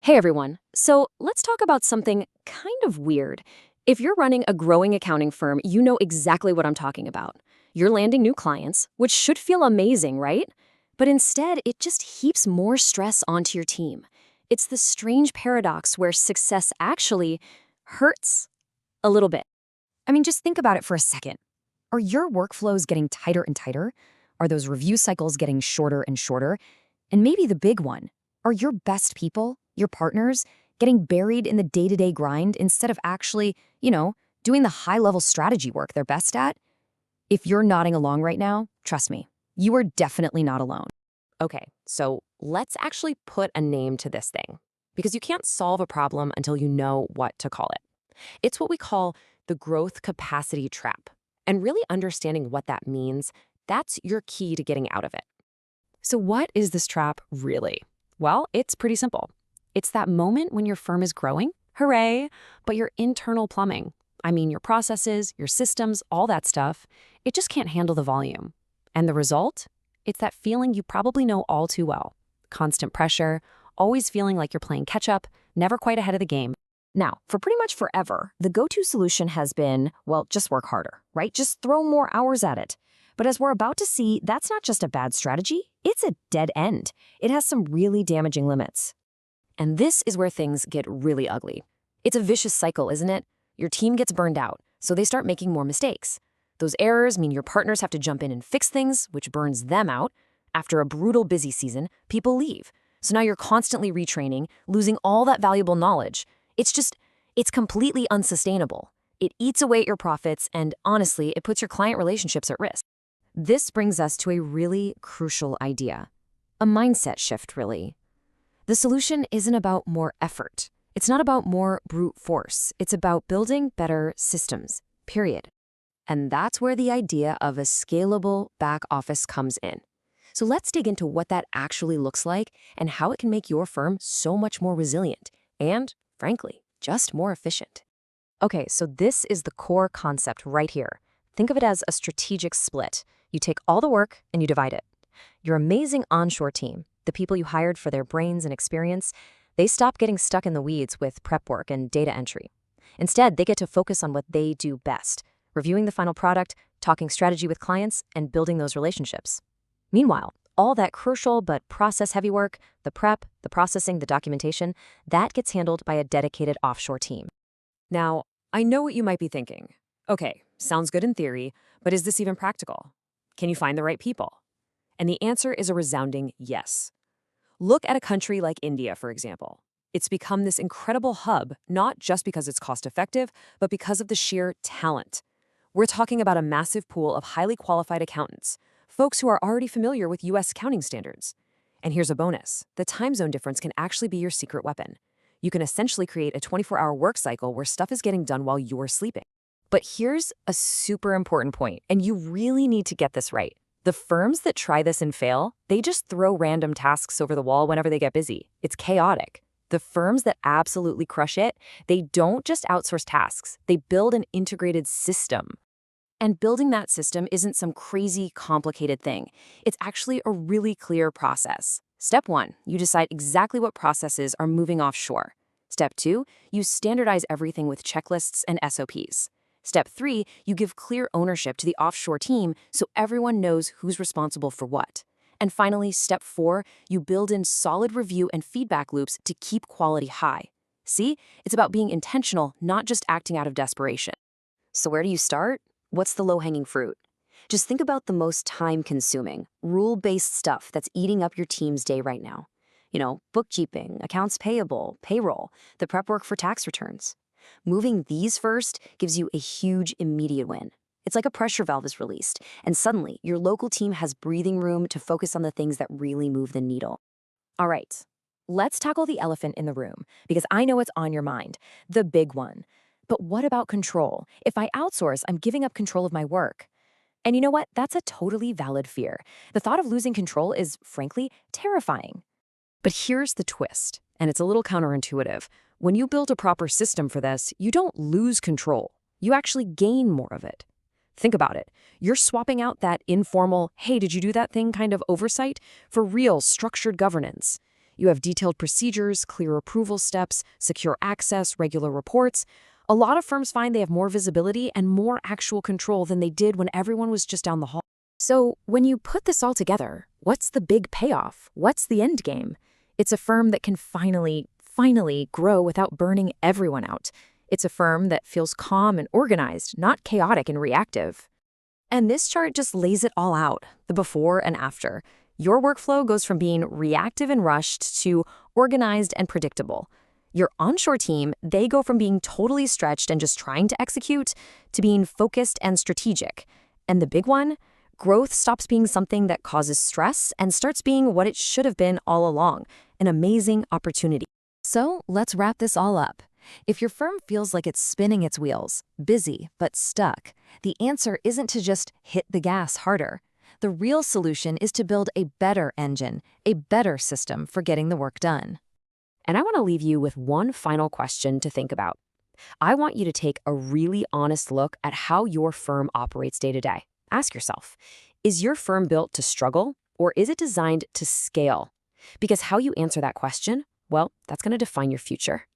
Hey everyone. So let's talk about something kind of weird. If you're running a growing accounting firm, you know exactly what I'm talking about. You're landing new clients, which should feel amazing, right? But instead, it just heaps more stress onto your team. It's the strange paradox where success actually hurts a little bit. I mean, just think about it for a second. Are your workflows getting tighter and tighter? Are those review cycles getting shorter and shorter? And maybe the big one, are your best people, your partners, getting buried in the day-to-day grind instead of actually, doing the high-level strategy work they're best at? If you're nodding along right now, trust me, you are definitely not alone. Okay, so let's actually put a name to this thing, because you can't solve a problem until you know what to call it. It's what we call the growth capacity trap. And really understanding what that means, that's your key to getting out of it. So what is this trap really? Well, it's pretty simple. It's that moment when your firm is growing, hooray, but your internal plumbing, I mean your processes, your systems, all that stuff, it just can't handle the volume. And the result? It's that feeling you probably know all too well. Constant pressure, always feeling like you're playing catch-up, never quite ahead of the game. Now, for pretty much forever, the go-to solution has been, well, just work harder, right? Just throw more hours at it. But as we're about to see, that's not just a bad strategy, it's a dead end. It has some really damaging limits. And this is where things get really ugly. It's a vicious cycle, isn't it? Your team gets burned out, so they start making more mistakes. Those errors mean your partners have to jump in and fix things, which burns them out. After a brutal busy season, people leave. So now you're constantly retraining, losing all that valuable knowledge. It's completely unsustainable. It eats away at your profits, and honestly, it puts your client relationships at risk. This brings us to a really crucial idea. A mindset shift, really. The solution isn't about more effort. It's not about more brute force. It's about building better systems, period. And that's where the idea of a scalable back office comes in. So let's dig into what that actually looks like and how it can make your firm so much more resilient and, frankly, just more efficient. Okay, so this is the core concept right here. Think of it as a strategic split. You take all the work and you divide it. Your amazing onshore team, the people you hired for their brains and experience, they stop getting stuck in the weeds with prep work and data entry. Instead, they get to focus on what they do best, reviewing the final product, talking strategy with clients, and building those relationships. Meanwhile, all that crucial but process-heavy work, the prep, the processing, the documentation, that gets handled by a dedicated offshore team. Now, I know what you might be thinking. Okay, sounds good in theory, but is this even practical? Can you find the right people? And the answer is a resounding yes. Look at a country like India, for example. It's become this incredible hub, not just because it's cost-effective, but because of the sheer talent. We're talking about a massive pool of highly qualified accountants, folks who are already familiar with U.S. accounting standards. And here's a bonus. The time zone difference can actually be your secret weapon. You can essentially create a 24-hour work cycle where stuff is getting done while you're sleeping. But here's a super important point, and you really need to get this right. The firms that try this and fail, they just throw random tasks over the wall whenever they get busy. It's chaotic. The firms that absolutely crush it, they don't just outsource tasks. They build an integrated system. And building that system isn't some crazy, complicated thing. It's actually a really clear process. Step 1, you decide exactly what processes are moving offshore. Step 2, you standardize everything with checklists and SOPs. Step 3, you give clear ownership to the offshore team so everyone knows who's responsible for what. And finally, step 4, you build in solid review and feedback loops to keep quality high. See, it's about being intentional, not just acting out of desperation. So where do you start? What's the low-hanging fruit? Just think about the most time-consuming, rule-based stuff that's eating up your team's day right now. Bookkeeping, accounts payable, payroll, the prep work for tax returns. Moving these first gives you a huge immediate win. It's like a pressure valve is released, and suddenly your local team has breathing room to focus on the things that really move the needle. All right, let's tackle the elephant in the room, because I know it's on your mind, the big one. But what about control? If I outsource, I'm giving up control of my work. And you know what? That's a totally valid fear. The thought of losing control is, frankly, terrifying. But here's the twist, and it's a little counterintuitive. When you build a proper system for this, you don't lose control. You actually gain more of it. Think about it. You're swapping out that informal, hey, did you do that thing kind of oversight for real structured governance. You have detailed procedures, clear approval steps, secure access, regular reports. A lot of firms find they have more visibility and more actual control than they did when everyone was just down the hall. So, when you put this all together, what's the big payoff? What's the end game? It's a firm that can finally grow without burning everyone out. It's a firm that feels calm and organized, not chaotic and reactive. And this chart just lays it all out, the before and after. Your workflow goes from being reactive and rushed to organized and predictable. Your onshore team, they go from being totally stretched and just trying to execute to being focused and strategic. And the big one? Growth stops being something that causes stress and starts being what it should have been all along, an amazing opportunity. So let's wrap this all up. If your firm feels like it's spinning its wheels, busy but stuck, the answer isn't to just hit the gas harder. The real solution is to build a better engine, a better system for getting the work done. And I want to leave you with one final question to think about. I want you to take a really honest look at how your firm operates day to day. Ask yourself, is your firm built to struggle or is it designed to scale? Because how you answer that question, well, that's going to define your future.